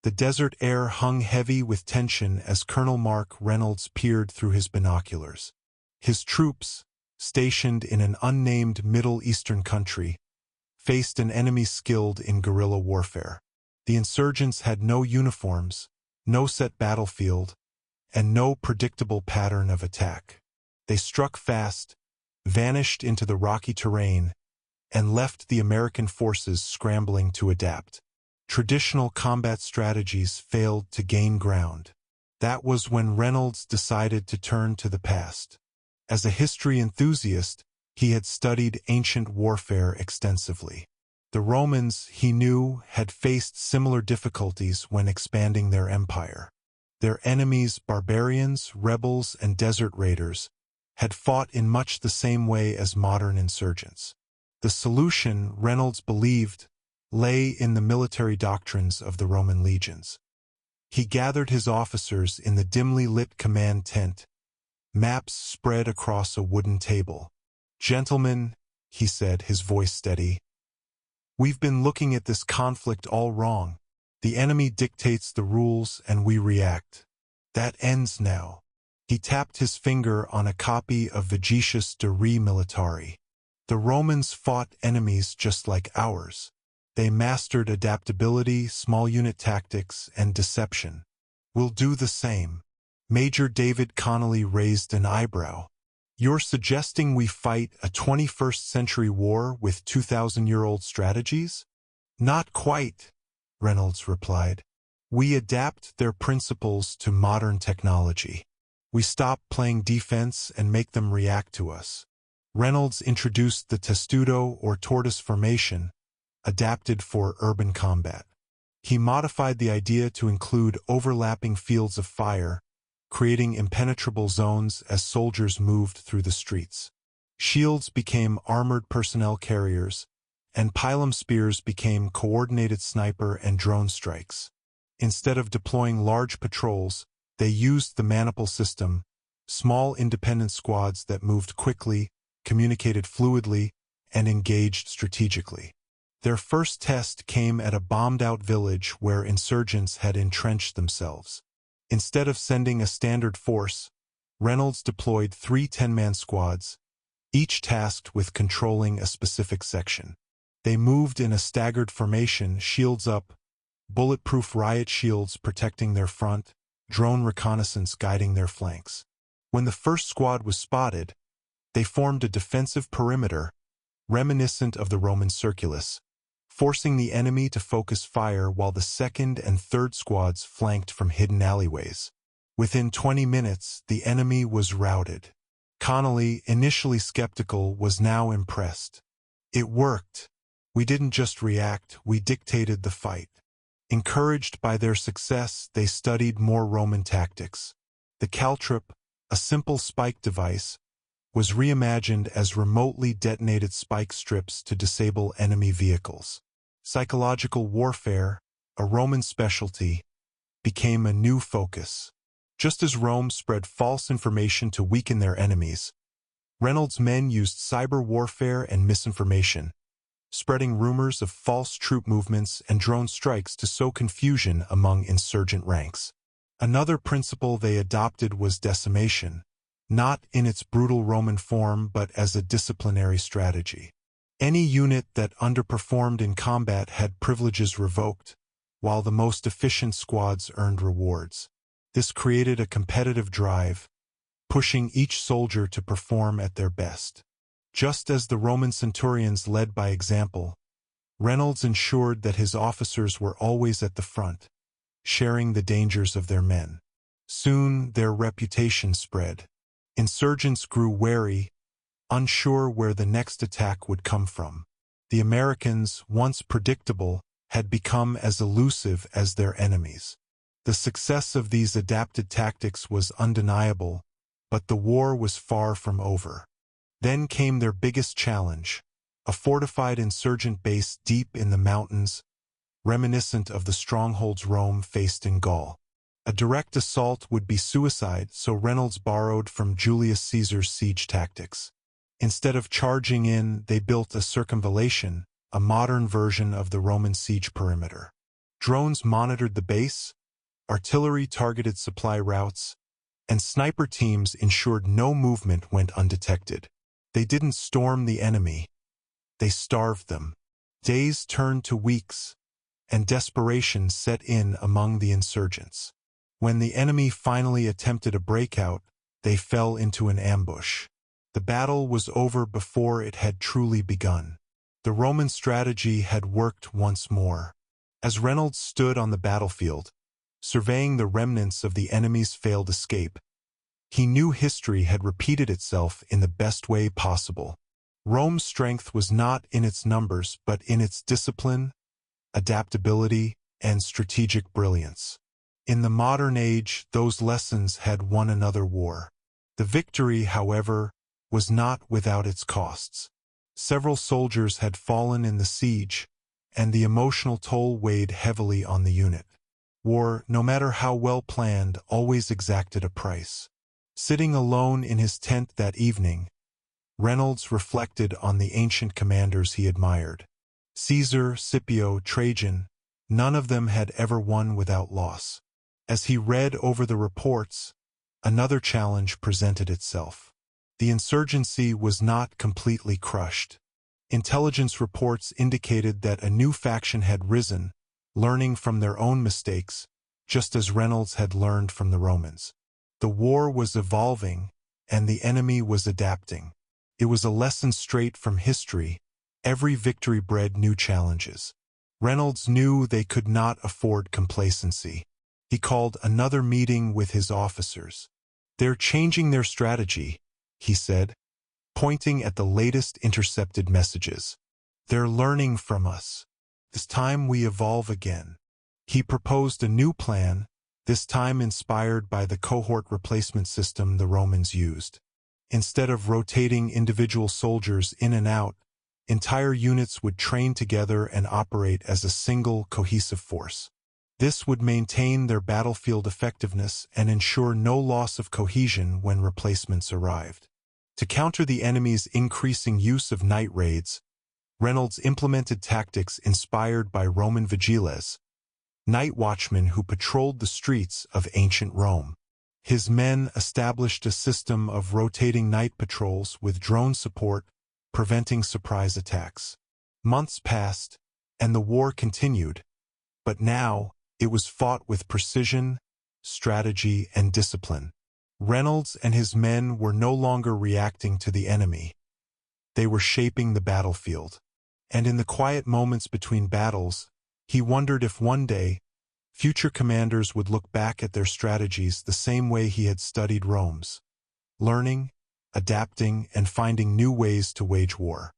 The desert air hung heavy with tension as Colonel Mark Reynolds peered through his binoculars. His troops, stationed in an unnamed Middle Eastern country, faced an enemy skilled in guerrilla warfare. The insurgents had no uniforms, no set battlefield, and no predictable pattern of attack. They struck fast, vanished into the rocky terrain, and left the American forces scrambling to adapt. Traditional combat strategies failed to gain ground. That was when Reynolds decided to turn to the past. As a history enthusiast, he had studied ancient warfare extensively. The Romans, he knew, had faced similar difficulties when expanding their empire. Their enemies, barbarians, rebels, and desert raiders, had fought in much the same way as modern insurgents. The solution, Reynolds believed, lay in the military doctrines of the Roman legions. He gathered his officers in the dimly lit command tent, maps spread across a wooden table. "Gentlemen," he said, his voice steady, "we've been looking at this conflict all wrong. The enemy dictates the rules and we react. That ends now." He tapped his finger on a copy of Vegetius de Re Militari. The Romans fought enemies just like ours. They mastered adaptability, small unit tactics, and deception. "We'll do the same." Major David Connolly raised an eyebrow. "You're suggesting we fight a 21st century war with 2,000-year-old strategies?" "Not quite," Reynolds replied. "We adapt their principles to modern technology. We stop playing defense and make them react to us." Reynolds introduced the testudo or tortoise formation, adapted for urban combat. He modified the idea to include overlapping fields of fire, creating impenetrable zones as soldiers moved through the streets. Shields became armored personnel carriers, and pylon spears became coordinated sniper and drone strikes. Instead of deploying large patrols, they used the maniple system, small independent squads that moved quickly, communicated fluidly, and engaged strategically. Their first test came at a bombed-out village where insurgents had entrenched themselves. Instead of sending a standard force, Reynolds deployed 3 10-man squads, each tasked with controlling a specific section. They moved in a staggered formation, shields up, bulletproof riot shields protecting their front, drone reconnaissance guiding their flanks. When the first squad was spotted, they formed a defensive perimeter, reminiscent of the Roman circulus, forcing the enemy to focus fire while the second and third squads flanked from hidden alleyways. Within 20 minutes, the enemy was routed. Connolly, initially skeptical, was now impressed. "It worked. We didn't just react, we dictated the fight." Encouraged by their success, they studied more Roman tactics. The caltrip, a simple spike device, was reimagined as remotely detonated spike strips to disable enemy vehicles. Psychological warfare, a Roman specialty, became a new focus. Just as Rome spread false information to weaken their enemies, Reynolds' men used cyber warfare and misinformation, spreading rumors of false troop movements and drone strikes to sow confusion among insurgent ranks. Another principle they adopted was decimation, not in its brutal Roman form but as a disciplinary strategy. Any unit that underperformed in combat had privileges revoked, while the most efficient squads earned rewards. This created a competitive drive, pushing each soldier to perform at their best. Just as the Roman centurions led by example, Reynolds ensured that his officers were always at the front, sharing the dangers of their men. Soon their reputation spread. Insurgents grew wary, unsure where the next attack would come from. The Americans, once predictable, had become as elusive as their enemies. The success of these adapted tactics was undeniable, but the war was far from over. Then came their biggest challenge, a fortified insurgent base deep in the mountains, reminiscent of the strongholds Rome faced in Gaul. A direct assault would be suicide, so Reynolds borrowed from Julius Caesar's siege tactics. Instead of charging in, they built a circumvallation, a modern version of the Roman siege perimeter. Drones monitored the base, artillery targeted supply routes, and sniper teams ensured no movement went undetected. They didn't storm the enemy. They starved them. Days turned to weeks, and desperation set in among the insurgents. When the enemy finally attempted a breakout, they fell into an ambush. The battle was over before it had truly begun. The Roman strategy had worked once more. As Reynolds stood on the battlefield, surveying the remnants of the enemy's failed escape, he knew history had repeated itself in the best way possible. Rome's strength was not in its numbers, but in its discipline, adaptability, and strategic brilliance. In the modern age, those lessons had won another war. The victory, however, was not without its costs. Several soldiers had fallen in the siege, and the emotional toll weighed heavily on the unit. War, no matter how well planned, always exacted a price. Sitting alone in his tent that evening, Reynolds reflected on the ancient commanders he admired. Caesar, Scipio, Trajan, none of them had ever won without loss. As he read over the reports, another challenge presented itself. The insurgency was not completely crushed. Intelligence reports indicated that a new faction had risen, learning from their own mistakes, just as Reynolds had learned from the Romans. The war was evolving, and the enemy was adapting. It was a lesson straight from history. Every victory bred new challenges. Reynolds knew they could not afford complacency. He called another meeting with his officers. "They're changing their strategy," he said, pointing at the latest intercepted messages. "They're learning from us. This time we evolve again." He proposed a new plan, this time inspired by the cohort replacement system the Romans used. Instead of rotating individual soldiers in and out, entire units would train together and operate as a single, cohesive force. This would maintain their battlefield effectiveness and ensure no loss of cohesion when replacements arrived. To counter the enemy's increasing use of night raids, Reynolds implemented tactics inspired by Roman vigiles, night watchmen who patrolled the streets of ancient Rome. His men established a system of rotating night patrols with drone support, preventing surprise attacks. Months passed, and the war continued, but now it was fought with precision, strategy, and discipline. Reynolds and his men were no longer reacting to the enemy. They were shaping the battlefield. And in the quiet moments between battles, he wondered if one day, future commanders would look back at their strategies the same way he had studied Rome's, learning, adapting, and finding new ways to wage war.